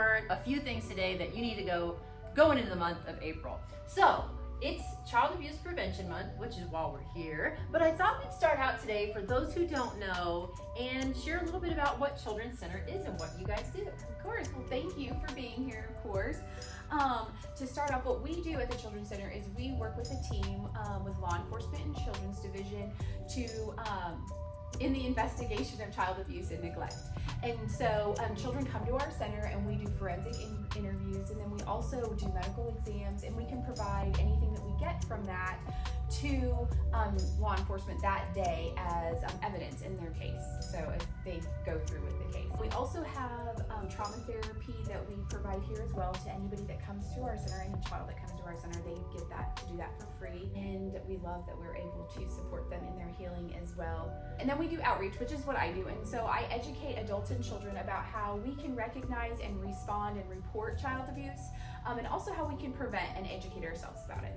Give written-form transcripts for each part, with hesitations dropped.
learn a few things today that you need to going into the month of April. So it's Child Abuse Prevention Month, which is why we're here. But I thought we'd start out today for those who don't know and share a little bit about what Children's Center is and what you guys do. Of course. Well, thank you for being here, of course. To start off, what we do at the Children's Center is we work with a team with law enforcement and children's division to in the investigation of child abuse and neglect. And so children come to our center and we do forensic interviews, and then we also do medical exams, and we can provide anything that we get from that to law enforcement that day as evidence in their case, so if they go through with the case. We also have trauma therapy that we provide here as well to anybody that comes to our center. Any child that comes to our center, they get that to do that for free, and we love that we're able to support them in their healing as well. And then we do outreach, which is what I do, and so I educate adults and children about how we can recognize and respond and report child abuse, and also how we can prevent and educate ourselves about it.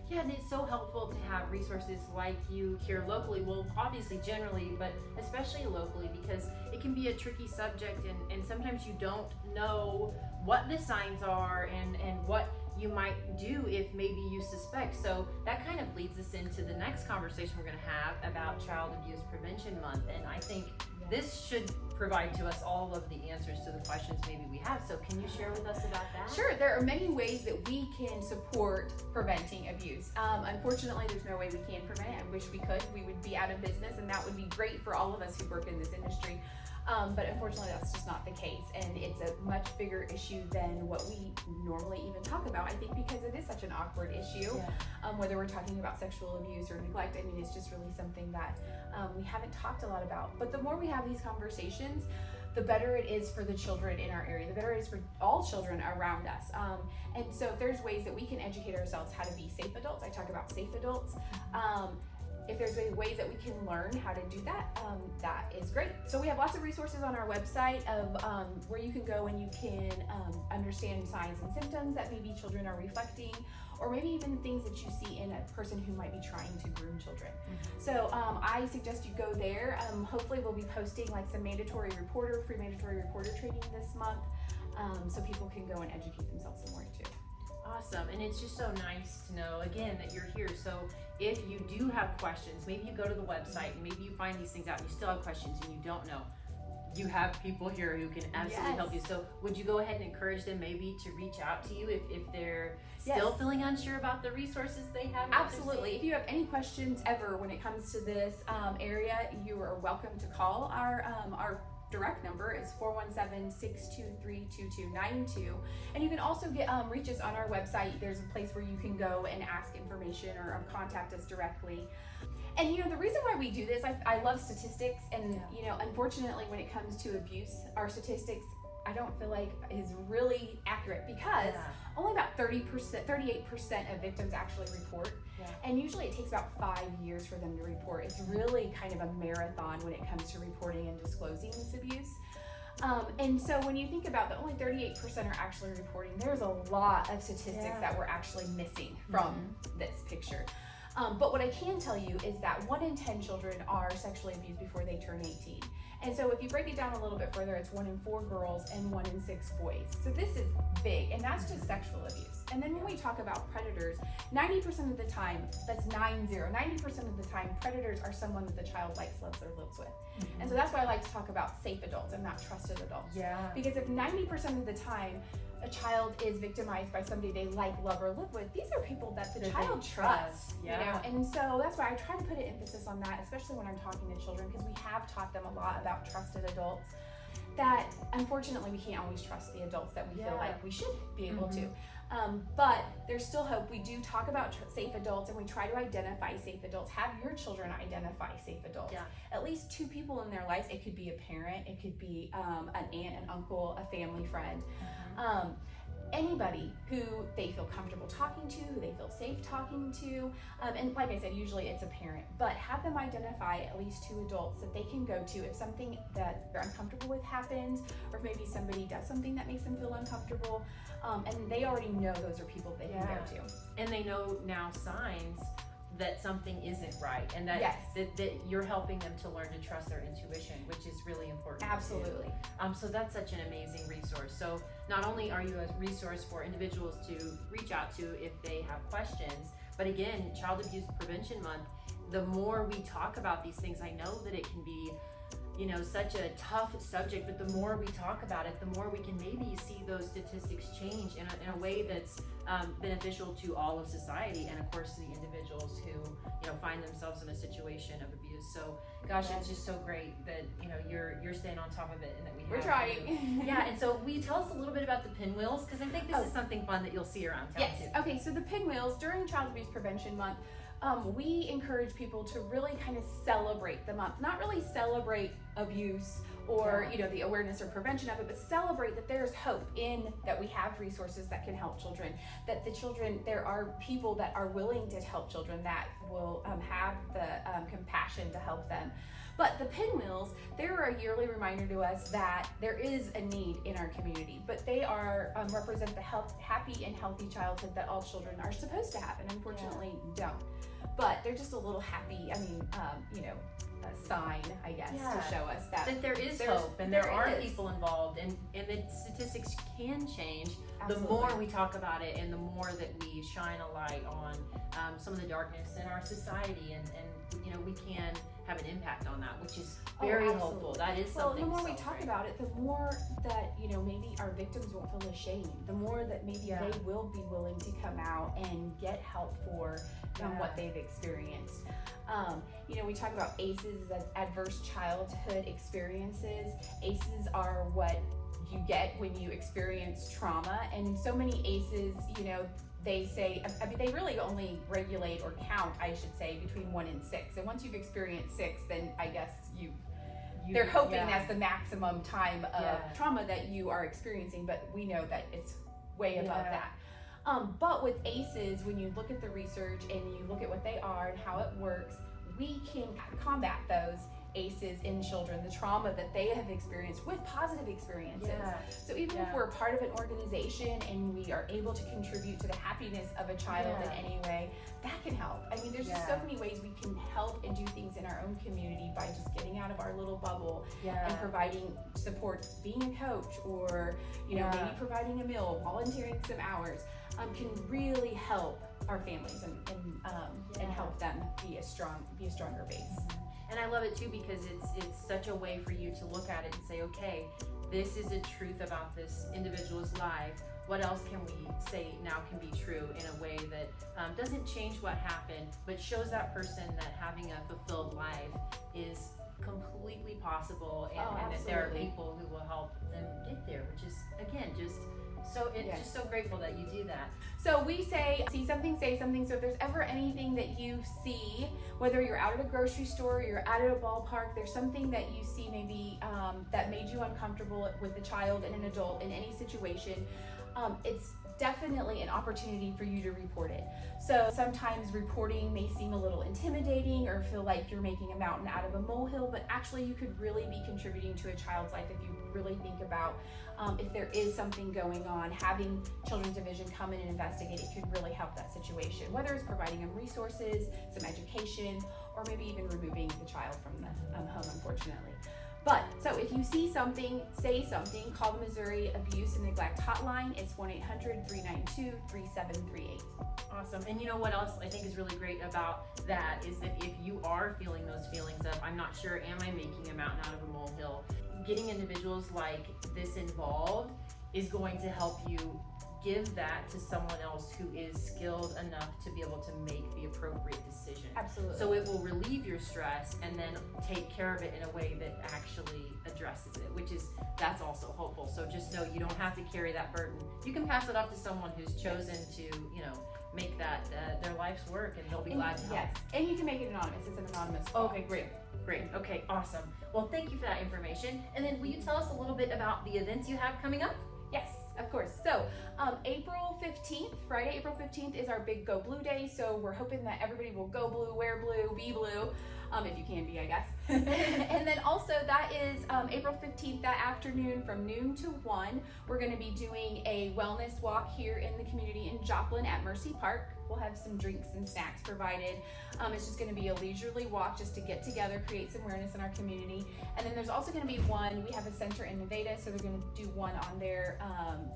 Yeah, and it's so helpful to have resources like you here locally. Well, obviously generally, but especially locally, because it can be a tricky subject, and sometimes you don't know what the signs are and what you might do if maybe you suspect. So that kind of leads us into the next conversation we're going to have about Child Abuse Prevention Month, and I think this should provide to us all of the answers to the questions maybe we have. So can you share with us about that? Sure. There are many ways that we can support preventing abuse. Unfortunately, there's no way we can prevent it. I wish we could. We would be out of business, and that would be great for all of us who work in this industry. But unfortunately, that's just not the case, and it's a much bigger issue than what we normally even talk about, I think, because it is such an awkward issue. Whether we're talking about sexual abuse or neglect, I mean, it's just really something that we haven't talked a lot about. But the more we have these conversations, the better it is for the children in our area, the better it is for all children around us. And so if there's ways that we can educate ourselves how to be safe adults, I talk about safe adults. If there's ways that we can learn how to do that, that is great. So we have lots of resources on our website of where you can go and you can understand signs and symptoms that maybe children are reflecting, or maybe even things that you see in a person who might be trying to groom children. So I suggest you go there. Hopefully we'll be posting like some free mandatory reporter training this month, so people can go and educate themselves some more too. Awesome. And it's just so nice to know, again, that you're here. So if you do have questions, maybe you go to the website and maybe you find these things out and you still have questions and you don't know, you have people here who can absolutely help you. So would you go ahead and encourage them maybe to reach out to you if they're still feeling unsure about the resources they have? Absolutely. If you have any questions ever when it comes to this area, you are welcome to call our direct number is 417-623-2292, and you can also reach us on our website. There's a place where you can go and ask information or contact us directly. And the reason why we do this, I love statistics, and unfortunately when it comes to abuse, our statistics I don't feel like is really accurate, because only about 38% of victims actually report. And usually it takes about 5 years for them to report. It's really kind of a marathon when it comes to reporting and disclosing this abuse. And so when you think about that only 38% are actually reporting, there's a lot of statistics that we're actually missing from this picture. But what I can tell you is that 1 in 10 children are sexually abused before they turn 18. And so if you break it down a little bit further, it's 1 in 4 girls and 1 in 6 boys. So this is big, and that's just sexual abuse. And then when we talk about predators, 90% of the time, that's 90% of the time, predators are someone that the child likes, loves, or lives with. And so that's why I like to talk about safe adults and not trusted adults. Because if 90% of the time, a child is victimized by somebody they like, love, or live with, these are people that the child trusts, and so that's why I try to put an emphasis on that, especially when I'm talking to children, because we have taught them a lot about trusted adults, that unfortunately we can't always trust the adults that we feel like we should be able to. But there's still hope. We do talk about safe adults, and we try to identify safe adults. Have your children identify safe adults. At least 2 people in their lives. It could be a parent, it could be an aunt, an uncle, a family friend. Anybody who they feel comfortable talking to, who they feel safe talking to, and like I said, usually it's a parent, but have them identify at least 2 adults that they can go to if something that they're uncomfortable with happens, or if maybe somebody does something that makes them feel uncomfortable, and they already know those are people they can go to. And they know now signs that something isn't right, and that, Yes. that you're helping them to learn to trust their intuition, which is really important. Absolutely. So that's such an amazing resource. So not only are you a resource for individuals to reach out to if they have questions, but again, Child Abuse Prevention Month, the more we talk about these things, I know that it can be, you know, such a tough subject, but the more we talk about it, the more we can maybe see those statistics change in a way that's beneficial to all of society, and of course the individuals who, you know, find themselves in a situation of abuse. So gosh, it's just so great that, you know, you're staying on top of it, and that We're have trying. you. Yeah, and so will you tell us a little bit about the Pinwheels, because I think this is something fun that you'll see around town Yes. too. Okay, so the Pinwheels, during Child Abuse Prevention Month, we encourage people to really kind of celebrate the month, not really celebrate abuse or you know, the awareness or prevention of it, but celebrate that there's hope in that we have resources that can help children, that the children, there are people that are willing to help children, that will have the compassion to help them. But the Pinwheels, they're a yearly reminder to us that there is a need in our community, but they are represent the happy and healthy childhood that all children are supposed to have, and unfortunately don't. But they're just a little happy, you know, a sign, I guess, to show us that there is hope, and there are people involved, and the statistics can change. Absolutely. The more we talk about it, and the more that we shine a light on some of the darkness in our society, and you know, we can have an impact on that, which is very hopeful. That is something. Well, the more we talk about it, the more that, you know, maybe our victims won't feel ashamed. The more that maybe they will be willing to come out and get help for what they've experienced. You know, we talk about ACEs as adverse childhood experiences. ACEs are what you get when you experience trauma, and so many ACEs, you know, they say, I mean, they really only regulate or count, I should say, between 1 and 6. And once you've experienced 6, then I guess they're hoping that's the maximum time of trauma that you are experiencing, but we know that it's way above that. But with ACEs, when you look at the research and you look at what they are and how it works, we can combat those ACEs in children, the trauma that they have experienced with positive experiences. So even if we're part of an organization and we are able to contribute to the happiness of a child in any way, that can help. I mean, there's just so many ways we can help and do things in our own community by just getting out of our little bubble and providing support, being a coach, or, you know, maybe providing a meal, volunteering some hours, can really help our families and help them be a stronger base. And I love it too, because it's such a way for you to look at it and say, okay, this is a truth about this individual's life. What else can we say now can be true in a way that doesn't change what happened, but shows that person that having a fulfilled life is completely possible, and that there are people who will help them get there, which is, again, just just so grateful that you do that. So we say, see something, say something. So if there's ever anything that you see, whether you're out at a grocery store, you're out at a ballpark, there's something that you see maybe that made you uncomfortable with a child and an adult in any situation, it's definitely an opportunity for you to report it. So sometimes reporting may seem a little intimidating or feel like you're making a mountain out of a molehill, but actually you could really be contributing to a child's life if you really think about if there is something going on. Having Children's Division come in and investigate it could really help that situation, whether it's providing them resources, some education, or maybe even removing the child from the home, unfortunately. But, so if you see something, say something, call the Missouri Abuse and Neglect Hotline. It's 1-800-392-3738. Awesome. And you know what else I think is really great about that is that if you are feeling those feelings of, I'm not sure, am I making a mountain out of a molehill? Getting individuals like this involved is going to help you give that to someone else who is skilled enough to be able to make the appropriate decision. Absolutely. So it will relieve your stress and then take care of it in a way that actually addresses it, that's also hopeful. So just know you don't have to carry that burden. You can pass it off to someone who's chosen to, you know, make that their life's work, and they'll be glad to help. Yes, and you can make it anonymous. It's an anonymous call. Okay, great. Okay, awesome. Well, thank you for that information. And then will you tell us a little bit about the events you have coming up? Yes, of course. So April 15th, Friday, April 15th is our big Go Blue Day. So we're hoping that everybody will go blue, wear blue, be blue. if you can be, I guess. And then also that is April 15th, that afternoon from noon to 1. We're going to be doing a wellness walk here in the community in Joplin at Mercy Park. We'll have some drinks and snacks provided. It's just going to be a leisurely walk just to get together, create some awareness in our community. And then there's also going to be one, we have a center in Nevada, so they're going to do one on their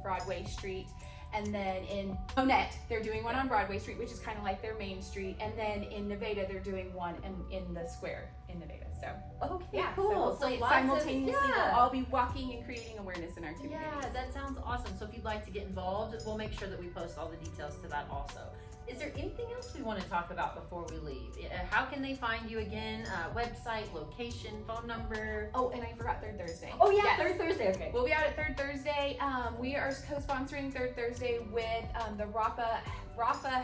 Broadway Street. And then in Monette, they're doing one on Broadway Street, which is kind of like their main street. And then in Nevada, they're doing one in the square in Nevada. So, Okay, yeah, cool. So lots simultaneously, of, we'll all be walking and creating awareness in our community. Yeah, that sounds awesome. So if you'd like to get involved, we'll make sure that we post all the details to that also. Is there anything else we want to talk about before we leave? How can they find you again? Website, location, phone number? Oh, and I forgot Third Thursday. Oh yeah, Yes. Third Thursday. Okay. We'll be out at Third Thursday. We are co-sponsoring Third Thursday with the Rafa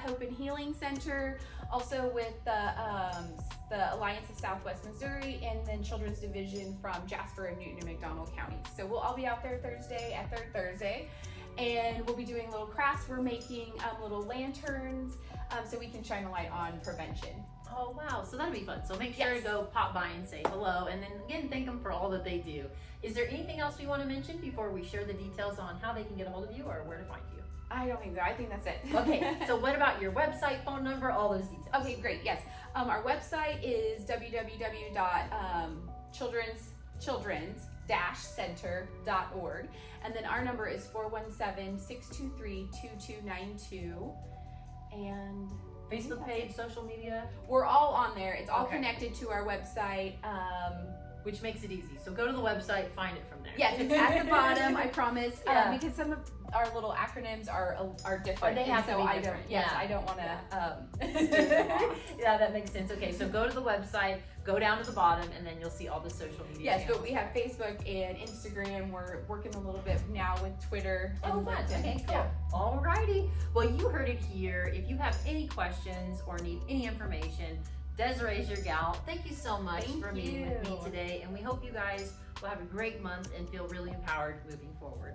Hope and Healing Center, also with the Alliance of Southwest Missouri, and then Children's Division from Jasper and Newton and McDonald counties. So we'll all be out there Thursday at Third Thursday. And we'll be doing little crafts. We're making little lanterns so we can shine a light on prevention. Oh wow, so that'll be fun. So make sure to go pop by and say hello, and then again thank them for all that they do. Is there anything else we want to mention before we share the details on how they can get a hold of you or where to find you? I don't think so. I think that's it. Okay, so what about your website, phone number, all those details? Okay, great. Yes. Our website is www.children's-center.org. And then our number is 417-623-2292. And Facebook page, social media, we're all on there. It's all Okay. connected to our website. which makes it easy. So go to the website, find it from there. Yes, it's at the bottom, I promise. Yeah. Because some of our little acronyms are different. Or they have and so to be I different. don't. Yes, Yeah. I don't want to. Yeah, that makes sense. Okay, so go to the website, go down to the bottom, and then you'll see all the social media Yes, channels. but we have Facebook and Instagram. We're working a little bit now with Twitter and Oh, fun. LinkedIn. Okay, cool. Yeah. Alrighty. Well, you heard it here. If you have any questions or need any information, Desiree's your gal. Thank you so much Thank for meeting with me you. today, and we hope you guys will have a great month and feel really empowered moving forward.